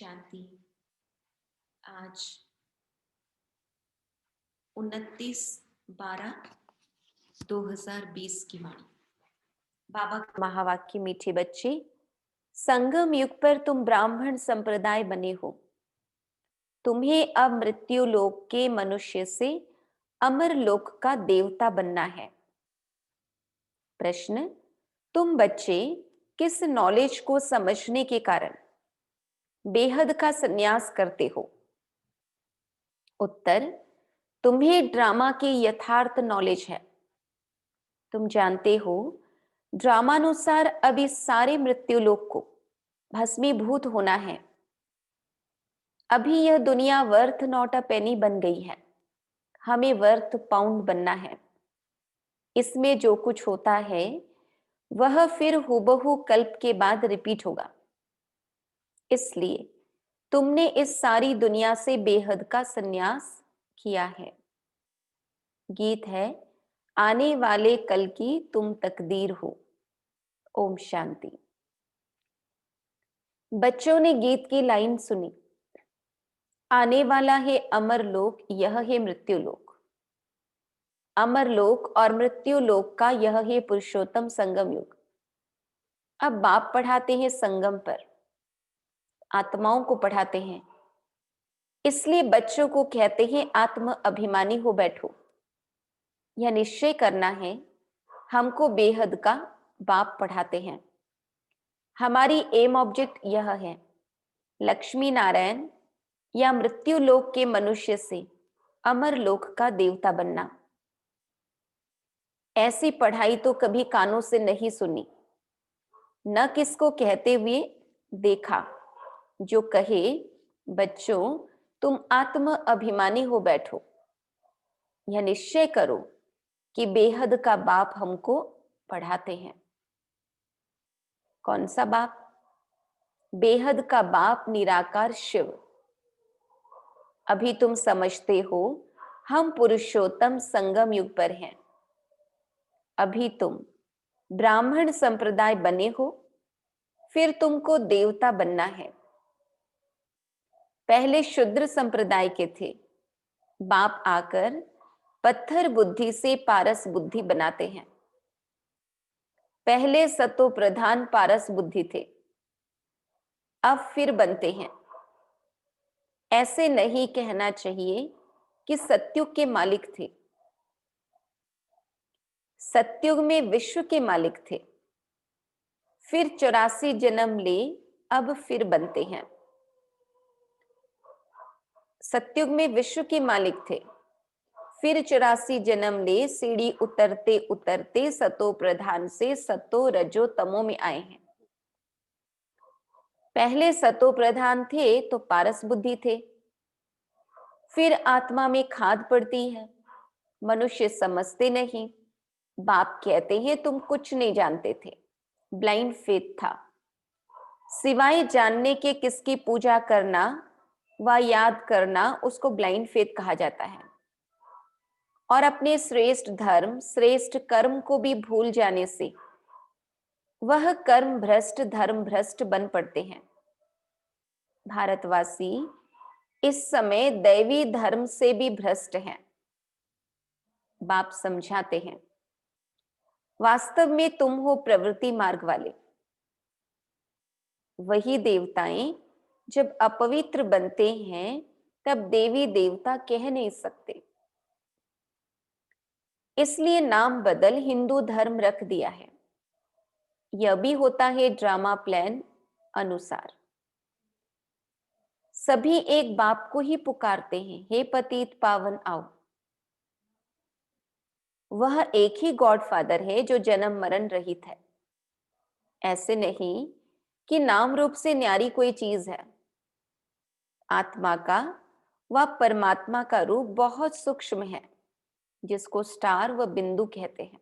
शांति। आज 29/12/2020 की वाणी। बाबा का महावाक्य। मीठे बच्चे, संगम युग पर तुम ब्राह्मण संप्रदाय बने हो। तुम्हें अब मृत्यु लोक के मनुष्य से अमर लोक का देवता बनना है। प्रश्न, तुम बच्चे किस नॉलेज को समझने के कारण बेहद का संन्यास करते हो? उत्तर, तुम्हें ड्रामा की यथार्थ नॉलेज है। तुम जानते हो, ड्रामानुसार अब इस सारे मृत्युलोक को भस्मीभूत होना है। अभी यह दुनिया वर्थ नॉट अ पेनी बन गई है। हमें वर्थ पाउंड बनना है। इसमें जो कुछ होता है वह फिर हूबहू कल्प के बाद रिपीट होगा। इसलिए तुमने इस सारी दुनिया से बेहद का संन्यास किया है। गीत है, आने वाले कल की तुम तकदीर हो। ओम शांति। बच्चों ने गीत की लाइन सुनी, आने वाला है अमर लोक, यह है मृत्यु लोक। अमर लोक और मृत्यु लोक का यह है पुरुषोत्तम संगम युग। अब बाप पढ़ाते हैं संगम पर, आत्माओं को पढ़ाते हैं। इसलिए बच्चों को कहते हैं आत्म अभिमानी हो बैठो। यह निश्चय करना है, हमको बेहद का बाप पढ़ाते हैं। हमारी एम ऑब्जेक्ट यह है, लक्ष्मी नारायण या मृत्यु लोक के मनुष्य से अमर लोक का देवता बनना। ऐसी पढ़ाई तो कभी कानों से नहीं सुनी, न किसको कहते हुए देखा। जो कहे, बच्चों तुम आत्म अभिमानी हो बैठो। यह निश्चय करो कि बेहद का बाप हमको पढ़ाते हैं। कौन सा बाप? बेहद का बाप निराकार शिव। अभी तुम समझते हो हम पुरुषोत्तम संगम युग पर हैं। अभी तुम ब्राह्मण संप्रदाय बने हो, फिर तुमको देवता बनना है। पहले शूद्र संप्रदाय के थे। बाप आकर पत्थर बुद्धि से पारस बुद्धि बनाते हैं। पहले सतो प्रधान पारस बुद्धि थे, अब फिर बनते हैं। ऐसे नहीं कहना चाहिए कि सत्युग के मालिक थे। सत्युग में विश्व के मालिक थे, फिर 84 जन्म ले, अब फिर बनते हैं। सत्युग में विश्व के मालिक थे, फिर 84 जन्म ले, सीढ़ी उतरते उतरते सतो प्रधान से सतो रजो तमो में आए हैं। पहले सतो प्रधान थे तो पारस बुद्धि थे, फिर आत्मा में खाद पड़ती है। मनुष्य समझते नहीं। बाप कहते हैं तुम कुछ नहीं जानते थे, ब्लाइंड फेथ था। सिवाय जानने के किसकी पूजा करना व याद करना, उसको ब्लाइंड फेथ कहा जाता है। और अपने श्रेष्ठ धर्म श्रेष्ठ कर्म को भी भूल जाने से वह कर्म भ्रष्ट धर्म भ्रष्ट बन पड़ते हैं। भारतवासी इस समय दैवी धर्म से भी भ्रष्ट हैं। बाप समझाते हैं, वास्तव में तुम हो प्रवृत्ति मार्ग वाले। वही देवताएं जब अपवित्र बनते हैं तब देवी देवता कह नहीं सकते। इसलिए नाम बदल हिंदू धर्म रख दिया है। यह भी होता है ड्रामा प्लान अनुसार। सभी एक बाप को ही पुकारते हैं, हे पतित पावन आओ। वह एक ही गॉडफादर है जो जन्म मरण रहित है। ऐसे नहीं कि नाम रूप से न्यारी कोई चीज है। आत्मा का व परमात्मा का रूप बहुत सूक्ष्म है, जिसको स्टार व बिंदु कहते हैं।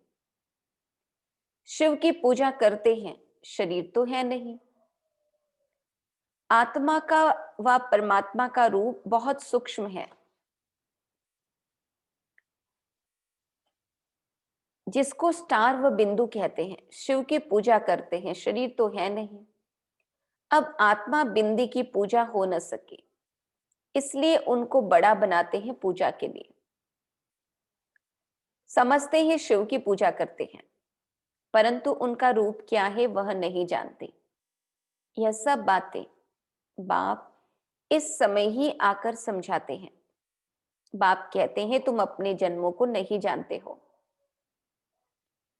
शिव की पूजा करते हैं, शरीर तो है नहीं। आत्मा का व परमात्मा का रूप बहुत सूक्ष्म है, जिसको स्टार व बिंदु कहते हैं। शिव की पूजा करते हैं, शरीर तो है नहीं। अब आत्मा बिंदी की पूजा हो न सके, इसलिए उनको बड़ा बनाते हैं पूजा के लिए। समझते हैं शिव की पूजा करते हैं, परंतु उनका रूप क्या है वह नहीं जानते। यह सब बातें बाप इस समय ही आकर समझाते हैं। बाप कहते हैं तुम अपने जन्मों को नहीं जानते हो।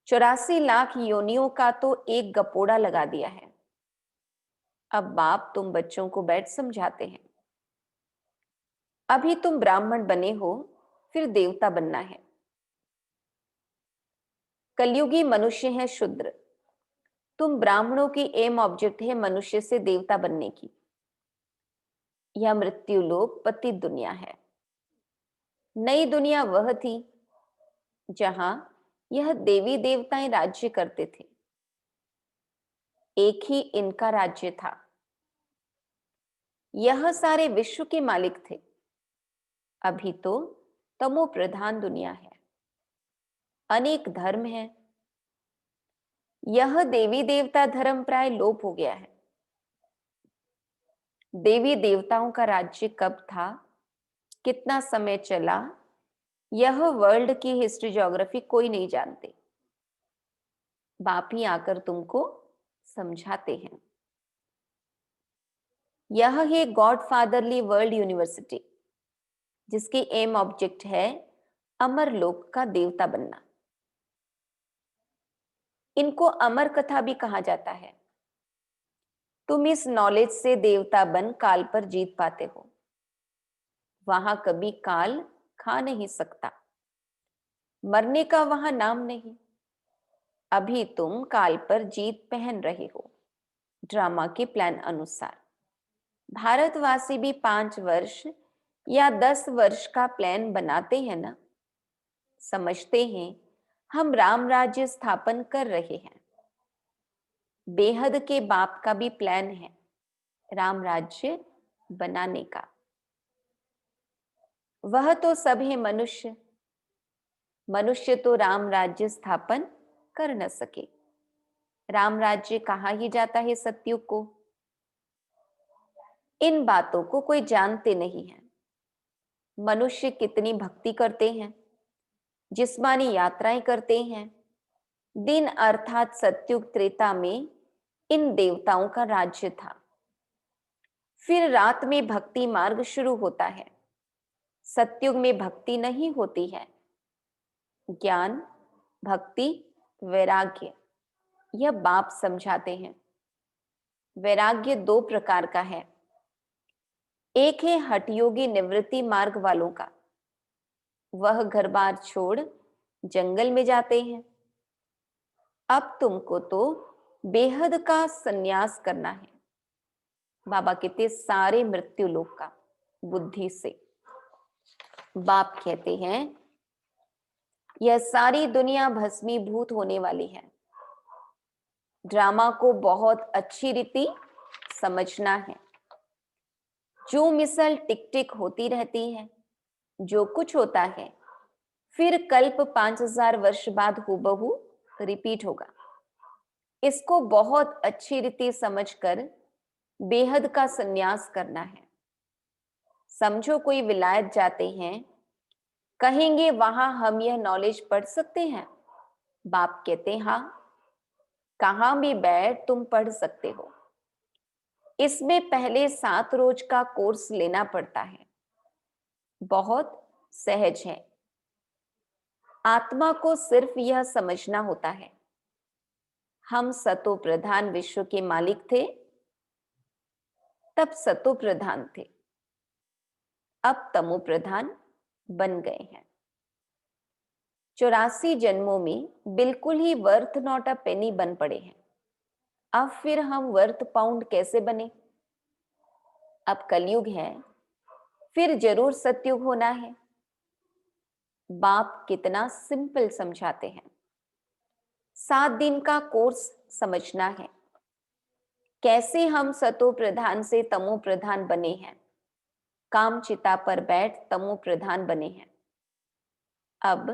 84 लाख योनियों का तो एक गपोड़ा लगा दिया है। अब बाप तुम बच्चों को बैठ समझाते हैं। अभी तुम ब्राह्मण बने हो, फिर देवता बनना है। कलयुगी मनुष्य है शूद्र। तुम ब्राह्मणों की एम ऑब्जेक्ट है मनुष्य से देवता बनने की। यह मृत्यु लोक पतित दुनिया है। नई दुनिया वह थी जहां यह देवी देवताएं राज्य करते थे। एक ही इनका राज्य था। यह सारे विश्व के मालिक थे। अभी तो तमो प्रधान दुनिया है। अनेक धर्म है। यह देवी देवता धर्म प्राय लोप हो गया है। देवी देवताओं का राज्य कब था, कितना समय चला, यह वर्ल्ड की हिस्ट्री ज्योग्राफी कोई नहीं जानते। बाप ही आकर तुमको समझाते हैं। यह है गॉड फादरली वर्ल्ड यूनिवर्सिटी, जिसकी एम ऑब्जेक्ट है अमर लोक का देवता बनना। इनको अमर कथा भी कहा जाता है। तुम इस नॉलेज से देवता बन काल पर जीत पाते हो। वहां कभी काल खा नहीं सकता। मरने का वहां नाम नहीं। अभी तुम काल पर जीत पहन रहे हो ड्रामा के प्लान अनुसार। भारतवासी भी 5 वर्ष या 10 वर्ष का प्लान बनाते हैं ना। समझते हैं हम राम राज्य स्थापन कर रहे हैं। बेहद के बाप का भी प्लान है राम राज्य बनाने का। वह तो सब है मनुष्य। मनुष्य तो राम राज्य स्थापन कर न सके। राम राज्य कहा ही जाता है सतयुग को। इन बातों को कोई जानते नहीं है। मनुष्य कितनी भक्ति करते हैं, जिस्मानी यात्राएं करते हैं। दिन अर्थात सतयुग त्रेता में इन देवताओं का राज्य था। फिर रात में भक्ति मार्ग शुरू होता है। सतयुग में भक्ति नहीं होती है। ज्ञान, भक्ति, वैराग्य, यह बाप समझाते हैं। वैराग्य 2 प्रकार का है। एक है हठयोगी निवृत्ति मार्ग वालों का। वह घर बार छोड़ जंगल में जाते हैं। अब तुमको तो बेहद का संन्यास करना है। बाबा कहते सारे मृत्यु लोक का बुद्धि से। बाप कहते हैं यह सारी दुनिया भस्मीभूत होने वाली है। ड्रामा को बहुत अच्छी रीति समझना है। जो मिसल टिक टिक होती रहती है, जो कुछ होता है फिर कल्प 5000 वर्ष बाद हूबहू रिपीट होगा। इसको बहुत अच्छी रीति समझकर बेहद का संन्यास करना है। समझो कोई विलायत जाते हैं, कहेंगे वहां हम यह नॉलेज पढ़ सकते हैं। बाप कहते हाँ, कहां भी बैठ तुम पढ़ सकते हो। इसमें पहले 7 रोज का कोर्स लेना पड़ता है। बहुत सहज है। आत्मा को सिर्फ यह समझना होता है हम सतो प्रधान विश्व के मालिक थे, तब सतो प्रधान थे, अब तमो प्रधान बन गए हैं। 84 जन्मों में बिल्कुल ही वर्थ नॉट अ पेनी बन पड़े हैं। अब फिर हम वर्थ पाउंड कैसे बने? अब कलयुग है, फिर जरूर सतयुग होना है। बाप कितना सिंपल समझाते हैं। 7 दिन का कोर्स समझना है। कैसे हम सतो प्रधान से तमो प्रधान बने हैं। काम चिता पर बैठ तमो प्रधान बने हैं। अब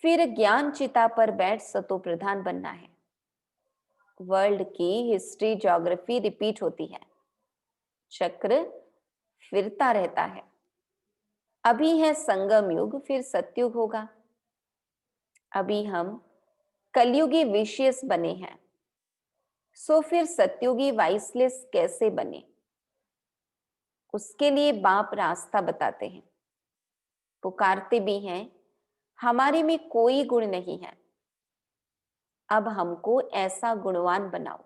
फिर ज्ञान चिता पर बैठ सतो प्रधान बनना है। वर्ल्ड की हिस्ट्री, ज्योग्राफी रिपीट होती है, चक्र फिरता रहता है। अभी है संगम युग, फिर सतयुग होगा। अभी हम कलयुगी विशियस बने हैं, सो फिर सतयुगी वाइसलेस कैसे बने? उसके लिए बाप रास्ता बताते हैं, पुकारते भी हैं, हमारे में कोई गुण नहीं है, अब हमको ऐसा गुणवान बनाओ।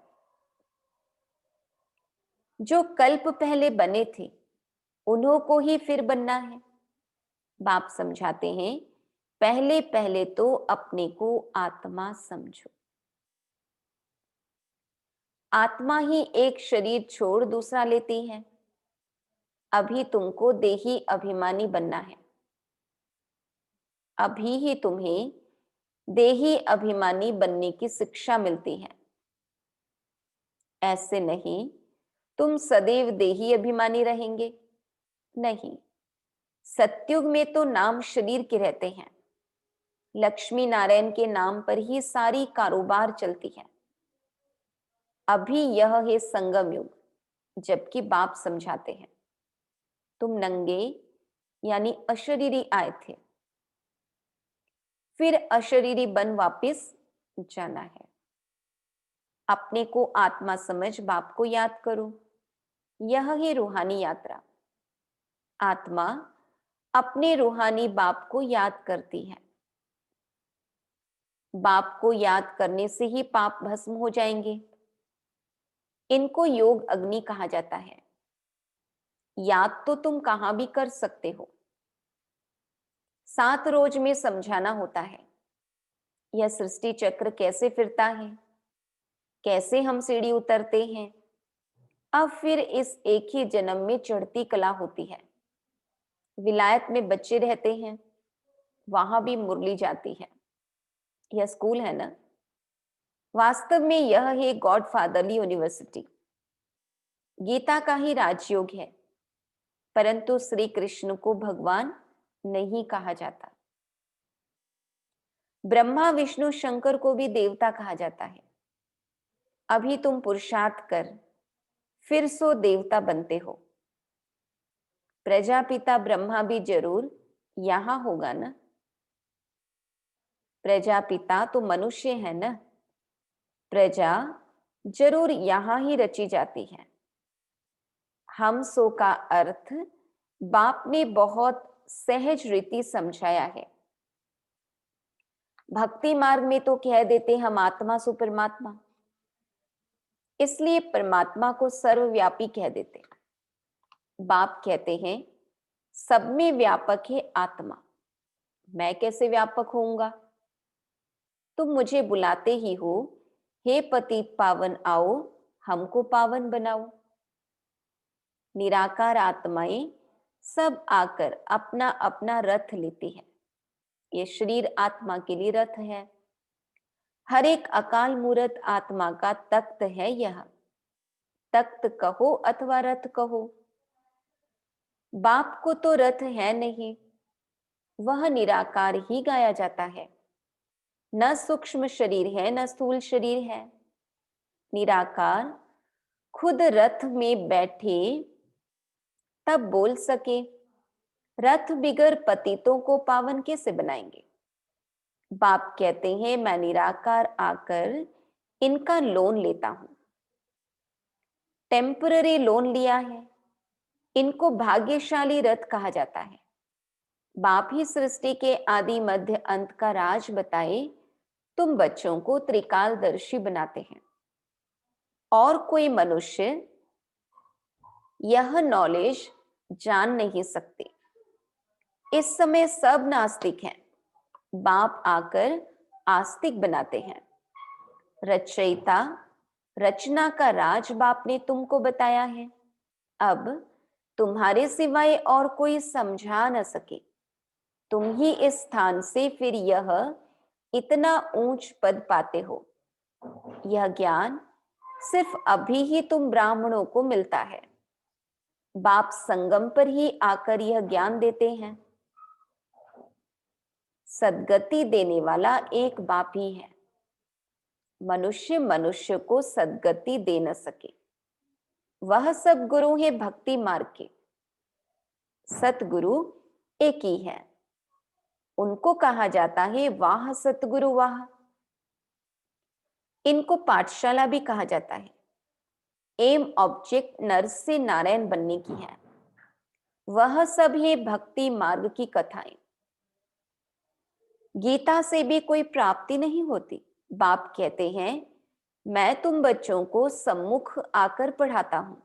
जो कल्प पहले बने थे उन्हों को ही फिर बनना है। बाप समझाते हैं, पहले पहले तो अपने को आत्मा समझो। आत्मा ही एक शरीर छोड़ दूसरा लेती है। अभी तुमको देही अभिमानी बनना है। अभी ही तुम्हें देही अभिमानी बनने की शिक्षा मिलती है। ऐसे नहीं तुम सदैव देही अभिमानी रहेंगे, नहीं। सतयुग में तो नाम शरीर के रहते हैं। लक्ष्मी नारायण के नाम पर ही सारी कारोबार चलती है। अभी यह है संगम युग, जबकि बाप समझाते हैं, तुम नंगे यानी अशरीरी आए थे, फिर अशरीरी बन वापिस जाना है। अपने को आत्मा समझ बाप को याद करो, यह है रूहानी यात्रा। आत्मा अपने रूहानी बाप को याद करती है। बाप को याद करने से ही पाप भस्म हो जाएंगे। इनको योग अग्नि कहा जाता है। याद तो तुम कहां भी कर सकते हो, 7 रोज में समझाना होता है यह सृष्टि चक्र कैसे फिरता है, कैसे हम सीढ़ी उतरते हैं। अब फिर इस एक ही जन्म में चढ़ती कला होती है। विलायत में बच्चे रहते हैं, वहां भी मुरली जाती है। यह स्कूल है ना। वास्तव में यह है गॉडफादरली यूनिवर्सिटी। गीता का ही राजयोग है, परंतु श्री कृष्ण को भगवान नहीं कहा जाता। ब्रह्मा विष्णु शंकर को भी देवता कहा जाता है। अभी तुम पुरुषार्थ कर फिर सो देवता बनते हो। प्रजापिता ब्रह्मा भी जरूर यहां होगा ना। प्रजापिता तो मनुष्य है ना। प्रजा जरूर यहां ही रची जाती है। हम सो का अर्थ बाप ने बहुत सहज रीति समझाया है। भक्ति मार्ग में तो कह देते हम आत्मा सो परमात्मा, इसलिए परमात्मा को सर्वव्यापी कह देते। बाप कहते हैं सब में व्यापक है आत्मा, मैं कैसे व्यापक होऊंगा? तुम मुझे बुलाते ही हो, हे पतित पावन आओ हमको पावन बनाओ। निराकार आत्माएं सब आकर अपना अपना रथ लेती है। ये शरीर आत्मा के लिए रथ है। हर एक अकाल मूर्त आत्मा का तख्त है। यह तख्त कहो अथवा रथ कहो। बाप को तो रथ है नहीं, वह निराकार ही गाया जाता है। न सूक्ष्म शरीर है न स्थूल शरीर है। निराकार खुद रथ में बैठे तब बोल सके। रथ बिगर पतितों को पावन कैसे बनाएंगे? बाप कहते हैं मैं निराकार आकर इनका लोन लेता हूं। टेम्पररी लोन लिया है। इनको भाग्यशाली रथ कहा जाता है। बाप ही सृष्टि के आदि मध्य अंत का राज बताए तुम बच्चों को त्रिकालदर्शी बनाते हैं। और कोई मनुष्य यह नॉलेज जान नहीं सकते। इस समय सब नास्तिक हैं। बाप आकर आस्तिक बनाते हैं। रचयिता रचना का राज बाप ने तुमको बताया है। अब तुम्हारे सिवाय और कोई समझा न सके। तुम ही इस स्थान से फिर यह इतना ऊंच पद पाते हो। यह ज्ञान सिर्फ अभी ही तुम ब्राह्मणों को मिलता है। बाप संगम पर ही आकर यह ज्ञान देते हैं। सदगति देने वाला एक बाप ही है। मनुष्य मनुष्य को सद्गति दे न सके। वह सब गुरु है भक्ति मार्ग के, सतगुरु एक ही है। उनको कहा जाता है वाह सतगुरु वाह। इनको पाठशाला भी कहा जाता है। एम ऑब्जेक्ट नर से नारायण बनने की है। वह सब है भक्ति मार्ग की कथाएं। गीता से भी कोई प्राप्ति नहीं होती। बाप कहते हैं मैं तुम बच्चों को सम्मुख आकर पढ़ाता हूं,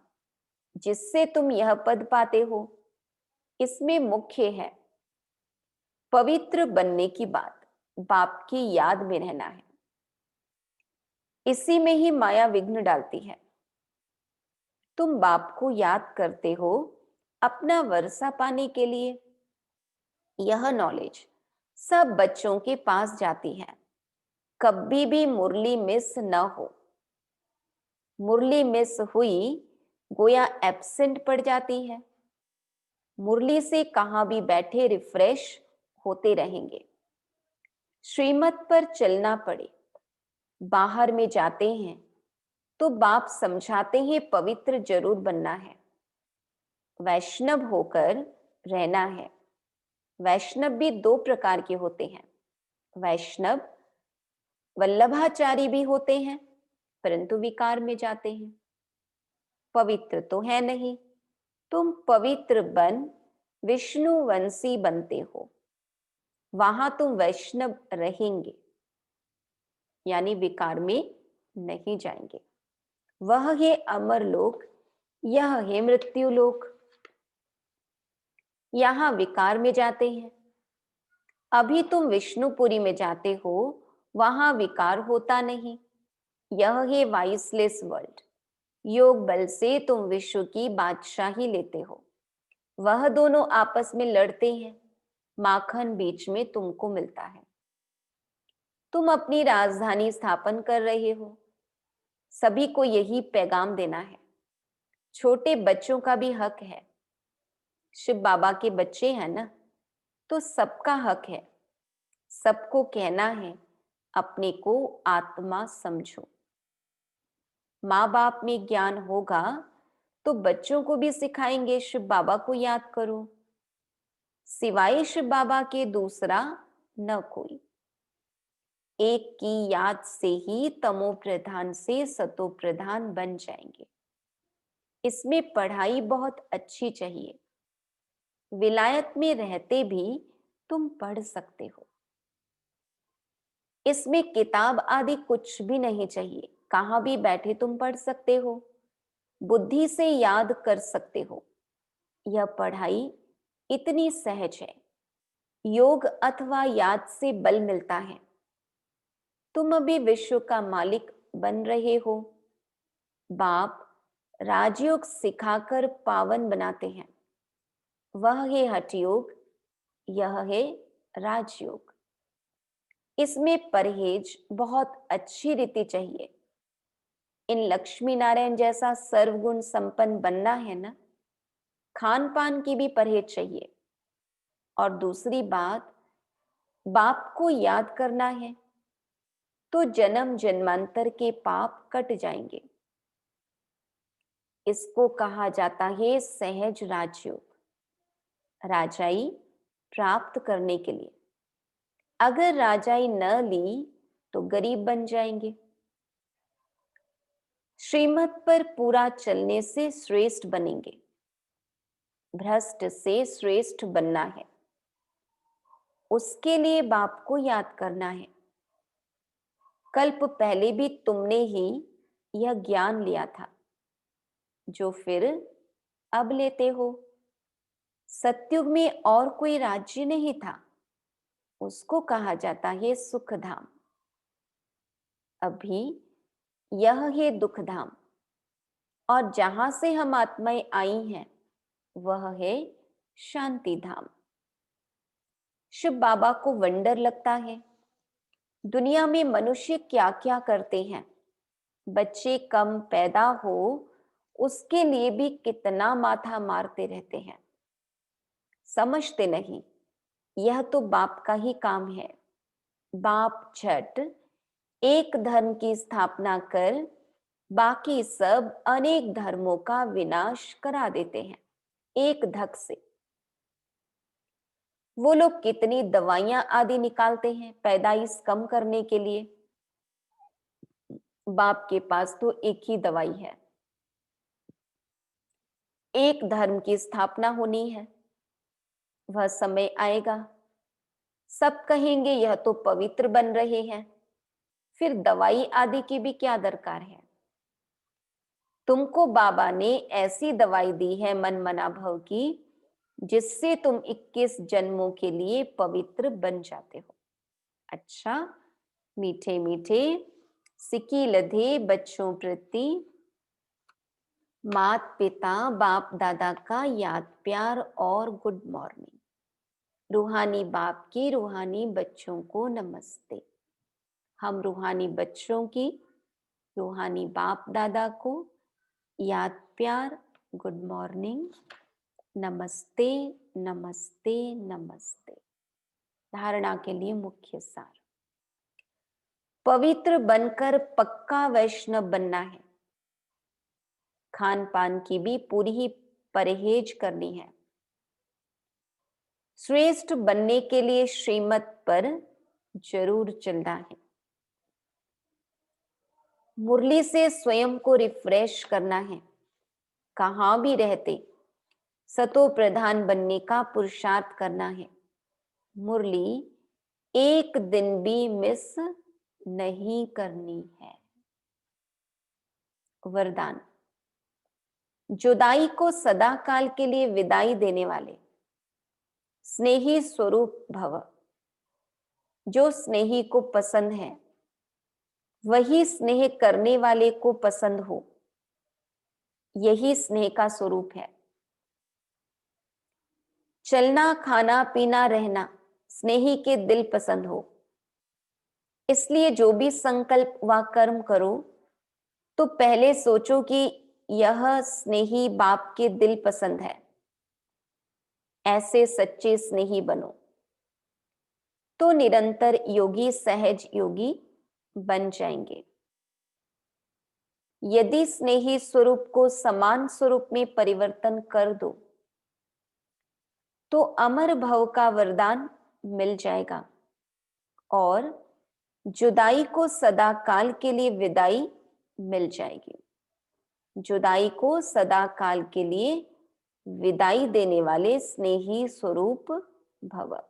जिससे तुम यह पद पाते हो। इसमें मुख्य है पवित्र बनने की बात, बाप की याद में रहना है। इसी में ही माया विघ्न डालती है। तुम बाप को याद करते हो अपना वर्षा पाने के लिए। यह नॉलेज सब बच्चों के पास जाती है। कभी भी मुरली मिस न हो। मुरली मिस हुई गोया एब्सेंट पड़ जाती है। मुरली से कहां भी बैठे रिफ्रेश होते रहेंगे। श्रीमत पर चलना पड़े, बाहर में जाते हैं तो बाप समझाते हैं पवित्र जरूर बनना है, वैष्णव होकर रहना है। वैष्णव भी दो प्रकार के होते हैं। वैष्णव वल्लभाचारी भी होते हैं, परंतु विकार में जाते हैं। पवित्र तो है नहीं। तुम पवित्र बन विष्णुवंशी बनते हो, वहां तुम वैष्णव रहेंगे, यानी विकार में नहीं जाएंगे। वह है अमर लोक, यह है मृत्यु लोक। यहां विकार में जाते हैं। अभी तुम विष्णुपुरी में जाते हो, वहां विकार होता नहीं। यह है वाइसलेस वर्ल्ड। योग बल से तुम विश्व की बादशाही लेते हो। वह दोनों आपस में लड़ते हैं, माखन बीच में तुमको मिलता है। तुम अपनी राजधानी स्थापन कर रहे हो। सभी को यही पैगाम देना है। छोटे बच्चों का भी हक है। शिव बाबा के बच्चे हैं ना, तो सबका हक है। सबको कहना है अपने को आत्मा समझो। माँ बाप में ज्ञान होगा तो बच्चों को भी सिखाएंगे शिव बाबा को याद करो। सिवाय शिव बाबा के दूसरा न कोई। एक की याद से ही तमो प्रधान से सतो प्रधान बन जाएंगे। इसमें पढ़ाई बहुत अच्छी चाहिए। विलायत में रहते भी तुम पढ़ सकते हो। इसमें किताब आदि कुछ भी नहीं चाहिए। कहां भी बैठे तुम पढ़ सकते हो, बुद्धि से याद कर सकते हो। यह पढ़ाई इतनी सहज है। योग अथवा याद से बल मिलता है। तुम अभी विश्व का मालिक बन रहे हो। बाप राजयोग सिखाकर पावन बनाते हैं। वह है हठयोग, यह है राजयोग। इसमें परहेज बहुत अच्छी रीति चाहिए। इन लक्ष्मी नारायण जैसा सर्वगुण संपन्न बनना है ना, खान पान की भी परहेज चाहिए। और दूसरी बात, बाप को याद करना है तो जन्म जन्मांतर के पाप कट जाएंगे। इसको कहा जाता है सहज राजयोग, राजाई प्राप्त करने के लिए। अगर राजाई न ली तो गरीब बन जाएंगे। श्रीमत पर पूरा चलने से श्रेष्ठ बनेंगे। भ्रष्ट से श्रेष्ठ बनना है, उसके लिए बाप को याद करना है। कल्प पहले भी तुमने ही यह ज्ञान लिया था, जो फिर अब लेते हो। सतयुग में और कोई राज्य नहीं था, उसको कहा जाता है सुखधाम। अभी यह है दुखधाम। और जहां से हम आत्माएं आई हैं वह है शांति धाम। शिव बाबा को वंडर लगता है दुनिया में मनुष्य क्या क्या करते हैं। बच्चे कम पैदा हो उसके लिए भी कितना माथा मारते रहते हैं। समझते नहीं, यह तो बाप का ही काम है। बाप झट एक धर्म की स्थापना कर बाकी सब अनेक धर्मों का विनाश करा देते हैं एक धक से। वो लोग कितनी दवाइयां आदि निकालते हैं पैदाइश कम करने के लिए। बाप के पास तो एक ही दवाई है, एक धर्म की स्थापना होनी है। वह समय आएगा, सब कहेंगे यह तो पवित्र बन रहे हैं, फिर दवाई आदि की भी क्या दरकार है। तुमको बाबा ने ऐसी दवाई दी है मन मना भव की, जिससे तुम 21 जन्मों के लिए पवित्र बन जाते हो। अच्छा, मीठे मीठे सिकी लधे बच्चों प्रति मात पिता बाप दादा का याद प्यार और गुड मॉर्निंग। रूहानी बाप की रूहानी बच्चों को नमस्ते। हम रूहानी बच्चों की रूहानी बाप दादा को याद प्यार गुड मॉर्निंग नमस्ते नमस्ते नमस्ते। धारणा के लिए मुख्य सार, पवित्र बनकर पक्का वैष्णव बनना है। खान पान की भी पूरी ही परहेज करनी है। श्रेष्ठ बनने के लिए श्रीमत पर जरूर चलना है। मुरली से स्वयं को रिफ्रेश करना है। कहां भी रहते सतो प्रधान बनने का पुरुषार्थ करना है। मुरली एक दिन भी मिस नहीं करनी है। वरदान, जुदाई को सदा काल के लिए विदाई देने वाले स्नेही स्वरूप भव। जो स्नेही को पसंद है वही स्नेह करने वाले को पसंद हो, यही स्नेह का स्वरूप है। चलना खाना पीना रहना स्नेही के दिल पसंद हो, इसलिए जो भी संकल्प व कर्म करो तो पहले सोचो कि यह स्नेही बाप के दिल पसंद है। ऐसे सच्चे स्नेही बनो तो निरंतर योगी सहज योगी बन जाएंगे। यदि स्नेही स्वरूप को समान स्वरूप में परिवर्तन कर दो तो अमर भव का वरदान मिल जाएगा और जुदाई को सदा काल के लिए विदाई मिल जाएगी। जुदाई को सदा काल के लिए विदाई देने वाले स्नेही स्वरूप भव।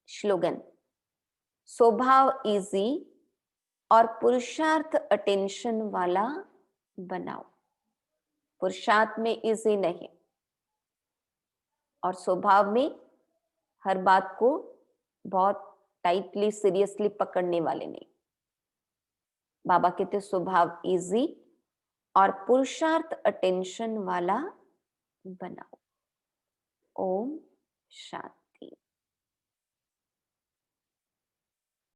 स्लोगन, स्वभाव इजी और पुरुषार्थ अटेंशन वाला बनाओ। पुरुषार्थ में इजी नहीं और स्वभाव में हर बात को बहुत टाइटली सीरियसली पकड़ने वाले नहीं। बाबा कहते स्वभाव इजी और पुरुषार्थ अटेंशन वाला बनाओ। ओम शांति।